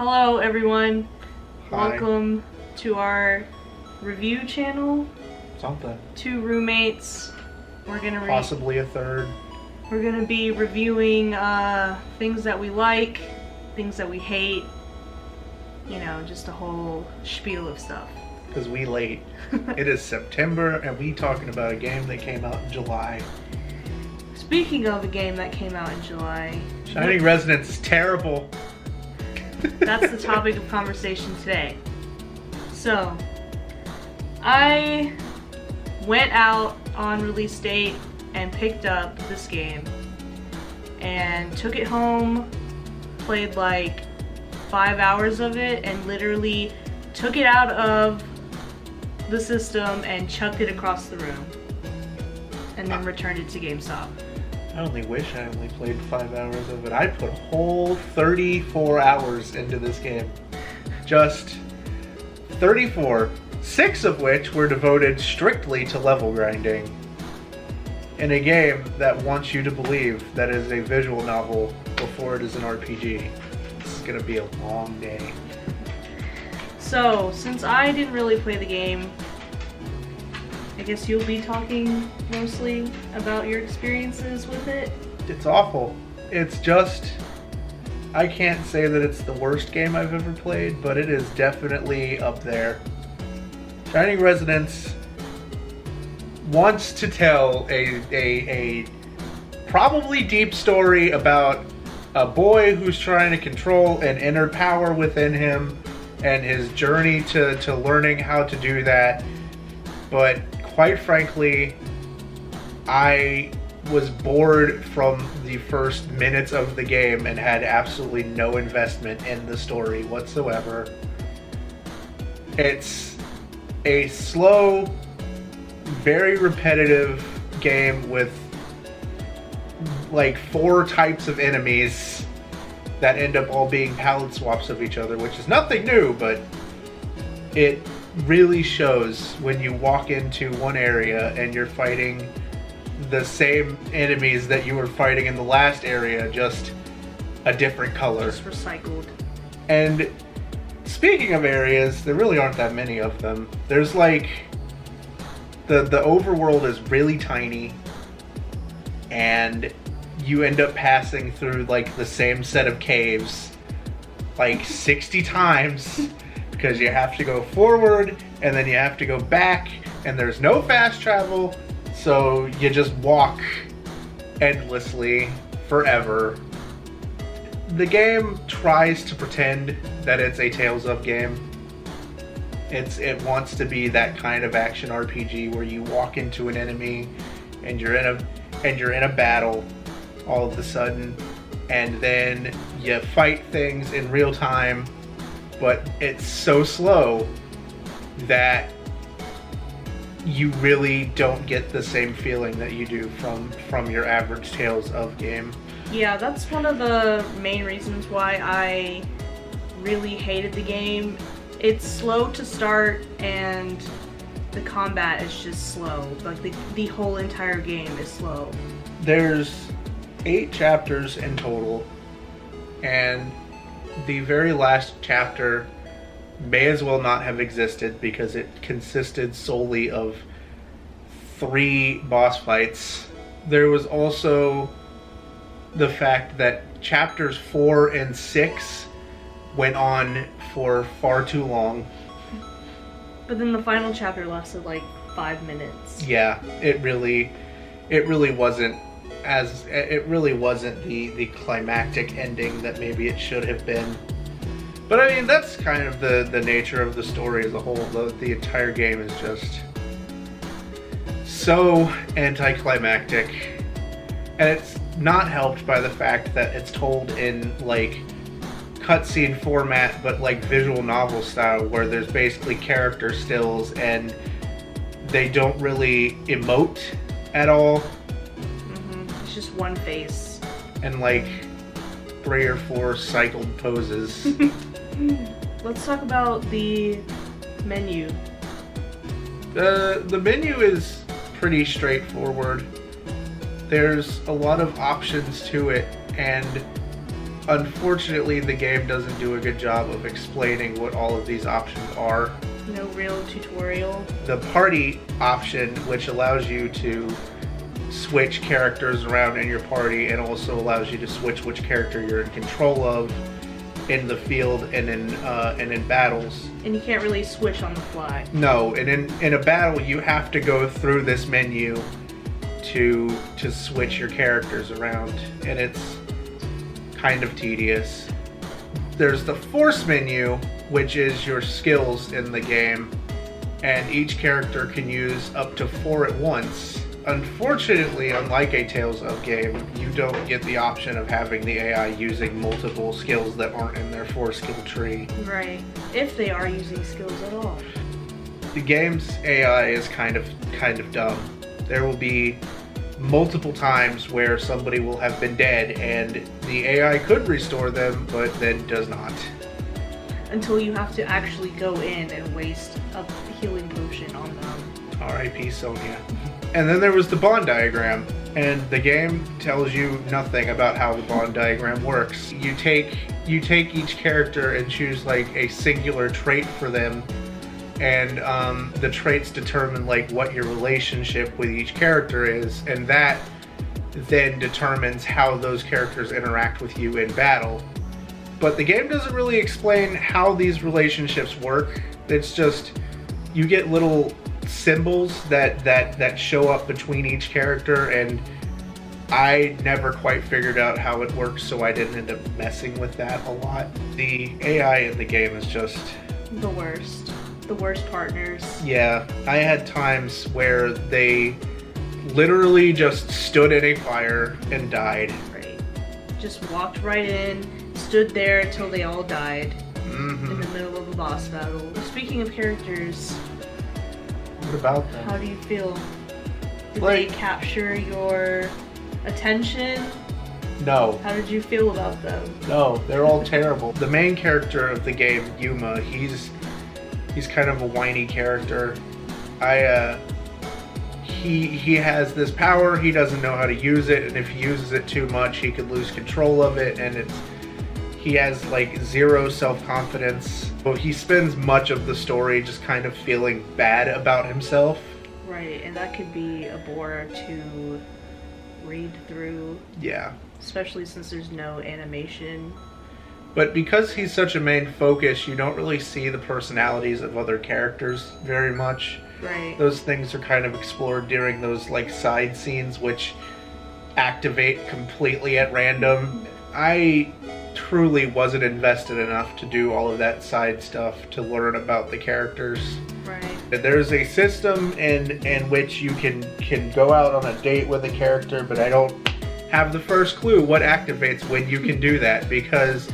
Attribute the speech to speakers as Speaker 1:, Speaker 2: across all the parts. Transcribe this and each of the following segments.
Speaker 1: Hello everyone.
Speaker 2: Hi.
Speaker 1: Welcome to our review channel.
Speaker 2: Something.
Speaker 1: Two roommates. We're gonna
Speaker 2: Possibly a third.
Speaker 1: We're gonna be reviewing things that we like, things that we hate. You know, just a whole spiel of stuff.
Speaker 2: Because we late. It is September and we talking about a game that came out in July.
Speaker 1: Speaking of a game that came out in July,
Speaker 2: Shining Resonance is terrible.
Speaker 1: that's the topic of conversation today. So, I went out on release date and picked up this game and took it home, played like 5 hours of it, and literally took it out of the system and chucked it across the room and then returned it to GameStop.
Speaker 2: I only wish I only played 5 hours of it. I put a whole 34 hours into this game. Just 34, 6 of which were devoted strictly to level grinding. In a game that wants you to believe that it is a visual novel before it is an RPG. This is going to be a long day.
Speaker 1: So, since I didn't really play the game, I guess you'll be talking mostly about your experiences with it.
Speaker 2: It's awful. It's just, I can't say that it's the worst game I've ever played, but it is definitely up there. Shining Resonance wants to tell a probably deep story about a boy who's trying to control an inner power within him and his journey to learning how to do that. But quite frankly, I was bored from the first minutes of the game and had absolutely no investment in the story whatsoever. It's a slow, very repetitive game with like 4 types of enemies that end up all being palette swaps of each other, which is nothing new, but it really shows when you walk into one area and you're fighting the same enemies that you were fighting in the last area, just a different color.
Speaker 1: Just recycled.
Speaker 2: And speaking of areas, there really aren't that many of them. There's like the overworld is really tiny, and you end up passing through like the same set of caves like 60 times because you have to go forward and then you have to go back, and there's no fast travel, so you just walk endlessly forever. The game tries to pretend that it's a Tales of game. It wants to be that kind of action RPG where you walk into an enemy and you're in a battle all of a sudden, and then you fight things in real time, but it's so slow that you really don't get the same feeling that you do from your average Tales of game.
Speaker 1: Yeah, that's one of the main reasons why I really hated the game. It's slow to start and the combat is just slow. Like the whole entire game is slow.
Speaker 2: There's 8 chapters in total, and the very last chapter may as well not have existed because it consisted solely of 3 boss fights. There was also the fact that chapters 4 and 6 went on for far too long.
Speaker 1: But then the final chapter lasted like 5 minutes.
Speaker 2: Yeah, it really wasn't the climactic ending that maybe it should have been. But I mean, that's kind of the nature of the story as a whole. The entire game is just so anticlimactic, and it's not helped by the fact that it's told in like cutscene format, but like visual novel style, where there's basically character stills and they don't really emote at all.
Speaker 1: It's just one face.
Speaker 2: And like 3 or 4 cycled poses.
Speaker 1: Let's talk about the menu.
Speaker 2: The menu is pretty straightforward. There's a lot of options to it, and unfortunately, the game doesn't do a good job of explaining what all of these options are.
Speaker 1: No real tutorial.
Speaker 2: The party option, which allows you to switch characters around in your party and also allows you to switch which character you're in control of in the field and in battles.
Speaker 1: And you can't really switch on the fly.
Speaker 2: No, and in a battle you have to go through this menu to switch your characters around, and it's kind of tedious. There's the force menu, which is your skills in the game, and each character can use up to 4 at once. Unfortunately, unlike a Tales of game, you don't get the option of having the AI using multiple skills that aren't in their 4-skill tree.
Speaker 1: Right. If they are using skills at all.
Speaker 2: The game's AI is kind of dumb. There will be multiple times where somebody will have been dead and the AI could restore them, but then does not.
Speaker 1: Until you have to actually go in and waste a healing potion on them.
Speaker 2: R.I.P. Sonia. And then there was the bond diagram, and the game tells you nothing about how the bond diagram works. You take each character and choose like a singular trait for them, and the traits determine like what your relationship with each character is, and that then determines how those characters interact with you in battle. But the game doesn't really explain how these relationships work. It's just you get little symbols that show up between each character, and I never quite figured out how it works, so I didn't end up messing with that a lot. The AI in the game is just
Speaker 1: the worst. The worst partners.
Speaker 2: Yeah, I had times where they literally just stood in a fire and died.
Speaker 1: Right. Just walked right in, stood there until they all died.
Speaker 2: Mm-hmm.
Speaker 1: In the middle of a boss battle. Speaking of characters,
Speaker 2: what about them?
Speaker 1: How do you feel? Did
Speaker 2: Like,
Speaker 1: they capture your attention?
Speaker 2: No.
Speaker 1: How did you feel about them?
Speaker 2: No, they're all terrible. The main character of the game, Yuma, he's kind of a whiny character. He has this power, he doesn't know how to use it, and if he uses it too much, he could lose control of it, and he has like zero self-confidence. So he spends much of the story just kind of feeling bad about himself.
Speaker 1: Right, and that could be a bore to read through.
Speaker 2: Yeah.
Speaker 1: Especially since there's no animation.
Speaker 2: But because he's such a main focus, you don't really see the personalities of other characters very much.
Speaker 1: Right.
Speaker 2: Those things are kind of explored during those like side scenes, which activate completely at random. I truly wasn't invested enough to do all of that side stuff to learn about the characters.
Speaker 1: Right.
Speaker 2: There's a system in which you can go out on a date with a character, but I don't have the first clue what activates when you can do that, because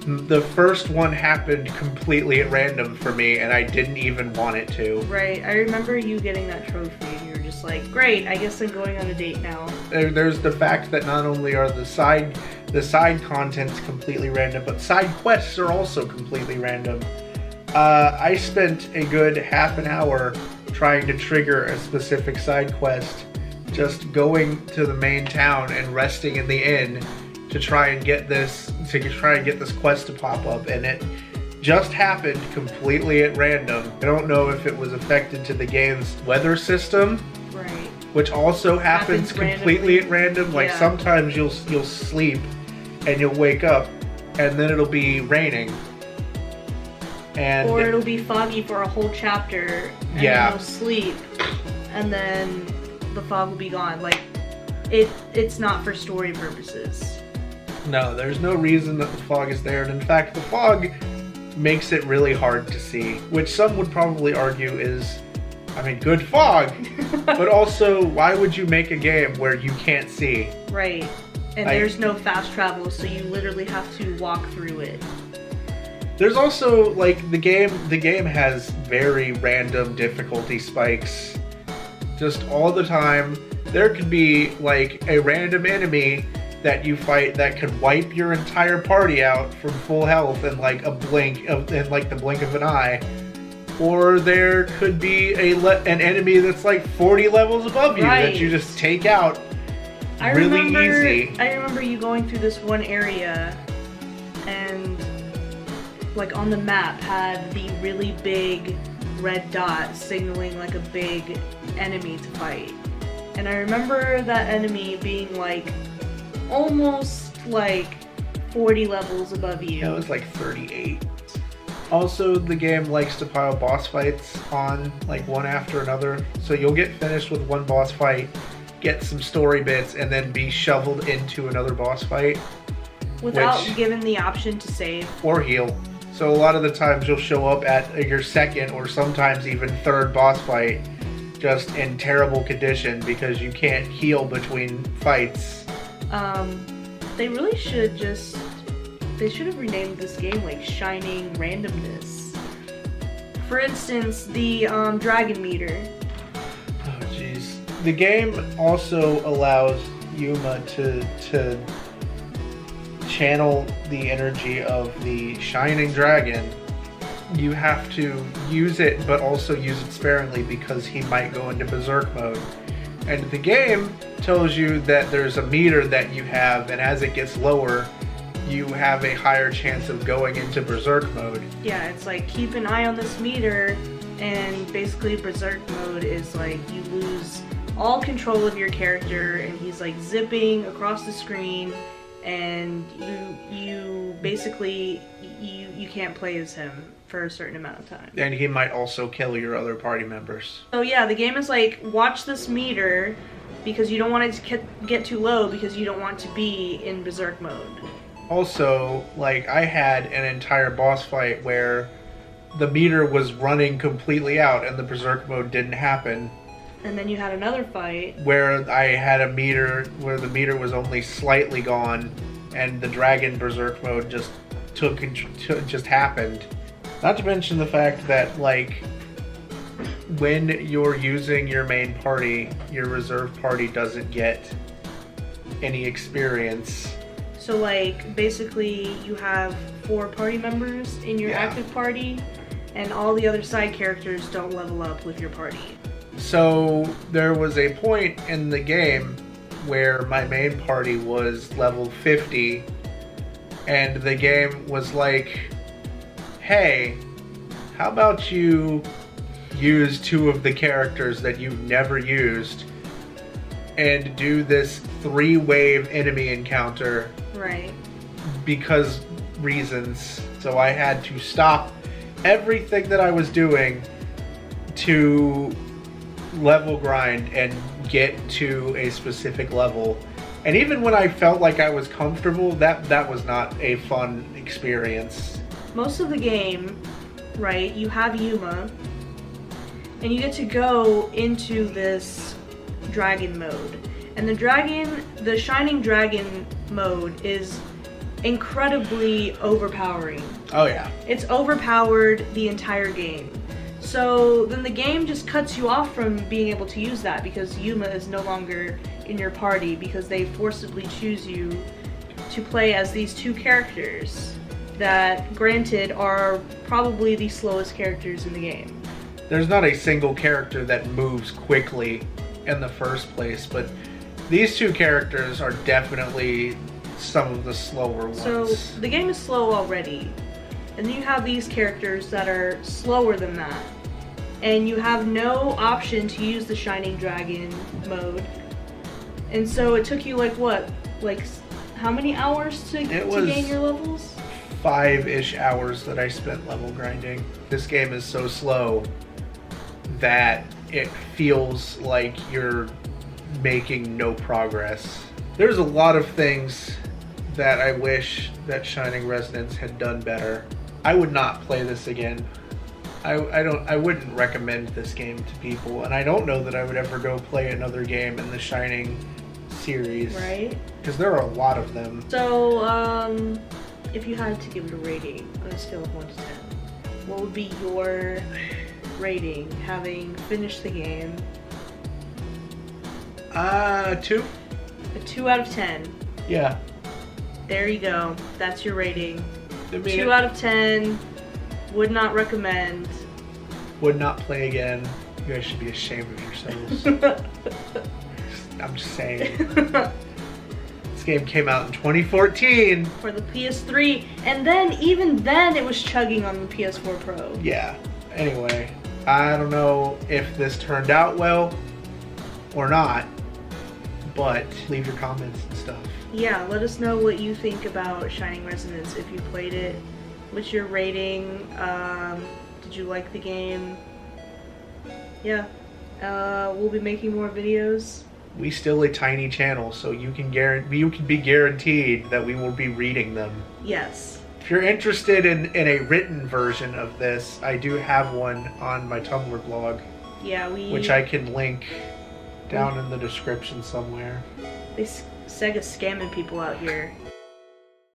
Speaker 2: the first one happened completely at random for me and I didn't even want it to.
Speaker 1: Right, I remember you getting that trophy and you were just like, great, I guess I'm going on a date now.
Speaker 2: There's the fact that not only are the side contents completely random, but side quests are also completely random. I spent a good half an hour trying to trigger a specific side quest, just going to the main town and resting in the inn to try and get this quest to pop up, and it just happened completely at random. I don't know if it was affected to the game's weather system,
Speaker 1: right,
Speaker 2: which also happens completely at random. Like,
Speaker 1: yeah.
Speaker 2: Sometimes you'll sleep and you'll wake up and then it'll be raining.
Speaker 1: Or it'll be foggy for a whole chapter and
Speaker 2: yeah.
Speaker 1: then you'll sleep and then the fog will be gone. Like, it's not for story purposes.
Speaker 2: No, there's no reason that the fog is there, and in fact the fog makes it really hard to see, which some would probably argue is, I mean, good fog, but also why would you make a game where you can't see?
Speaker 1: Right, and there's no fast travel, so you literally have to walk through it.
Speaker 2: There's also, like, the game has very random difficulty spikes just all the time. There could be like a random enemy that you fight that could wipe your entire party out from full health in like the blink of an eye, or there could be an enemy that's like 40 levels above you that you just take out easy.
Speaker 1: I remember you going through this one area like on the map, had the really big red dot signaling like a big enemy to fight. And I remember that enemy being like almost like 40 levels above you.
Speaker 2: Yeah, it was like 38. Also, the game likes to pile boss fights on like one after another. So you'll get finished with one boss fight, get some story bits, and then be shoveled into another boss fight.
Speaker 1: Without given the option to save.
Speaker 2: Or heal. So a lot of the times you'll show up at your second or sometimes even third boss fight just in terrible condition because you can't heal between fights.
Speaker 1: They really should just... They should have renamed this game like Shining Randomness. For instance, the dragon meter.
Speaker 2: Oh jeez. The game also allows Yuma to channel the energy of the Shining Dragon. You have to use it, but also use it sparingly because he might go into berserk mode. And the game tells you that there's a meter that you have, and as it gets lower, you have a higher chance of going into berserk mode.
Speaker 1: Yeah, it's like keep an eye on this meter, and basically berserk mode is like you lose all control of your character, and he's like zipping across the screen, and you basically you can't play as him for a certain amount of time.
Speaker 2: And he might also kill your other party members.
Speaker 1: So yeah, the game is like, watch this meter because you don't want it to get too low because you don't want to be in berserk mode.
Speaker 2: Also, like, I had an entire boss fight where the meter was running completely out and the berserk mode didn't happen.
Speaker 1: And then you had another fight
Speaker 2: where I had a meter where the meter was only slightly gone and the dragon berserk mode just just happened. Not to mention the fact that, like, when you're using your main party, your reserve party doesn't get any experience.
Speaker 1: So like basically you have 4 party members in your active party and all the other side characters don't level up with your party.
Speaker 2: So there was a point in the game where my main party was level 50 and the game was like, hey, how about you use 2 of the characters that you've never used and do this 3-wave enemy encounter.
Speaker 1: Right.
Speaker 2: Because reasons. So I had to stop everything that I was doing to level grind and get to a specific level. And even when I felt like I was comfortable, that was not a fun experience.
Speaker 1: Most of the game, right, you have Yuma, and you get to go into this dragon mode. And the Shining Dragon mode is incredibly overpowering.
Speaker 2: Oh yeah.
Speaker 1: It's overpowered the entire game. So then the game just cuts you off from being able to use that because Yuma is no longer in your party because they forcibly choose you to play as these 2 characters that, granted, are probably the slowest characters in the game.
Speaker 2: There's not a single character that moves quickly in the first place, but these 2 characters are definitely some of the slower ones.
Speaker 1: So the game is slow already, and then you have these characters that are slower than that, and you have no option to use the Shining Dragon mode. And so it took you like what? Like how many hours to gain your levels?
Speaker 2: 5-ish hours that I spent level grinding. This game is so slow that it feels like you're making no progress. There's a lot of things that I wish that Shining Resonance had done better. I would not play this again. I wouldn't recommend this game to people, and I don't know that I would ever go play another game in the Shining series.
Speaker 1: Right?
Speaker 2: Because there are a lot of them.
Speaker 1: So, if you had to give it a rating on a scale of 1 to 10, what would be your rating having finished the game?
Speaker 2: 2.
Speaker 1: A 2 out of 10.
Speaker 2: Yeah.
Speaker 1: There you go. That's your rating.
Speaker 2: I mean,
Speaker 1: 2 out of 10. Would not recommend.
Speaker 2: Would not play again. You guys should be ashamed of yourselves. I'm just saying. This game came out in 2014.
Speaker 1: For the PS3, and then even then it was chugging on the PS4 Pro.
Speaker 2: Yeah. Anyway, I don't know if this turned out well or not, but leave your comments and stuff.
Speaker 1: Yeah, let us know what you think about Shining Resonance if you played it. What's your rating? Did you like the game? Yeah. We'll be making more videos.
Speaker 2: We still a tiny channel, so you can be guaranteed that we will be reading them.
Speaker 1: Yes.
Speaker 2: If you're interested in a written version of this, I do have one on my Tumblr blog.
Speaker 1: Yeah,
Speaker 2: which I can link down in the description somewhere.
Speaker 1: Sega scamming people out here.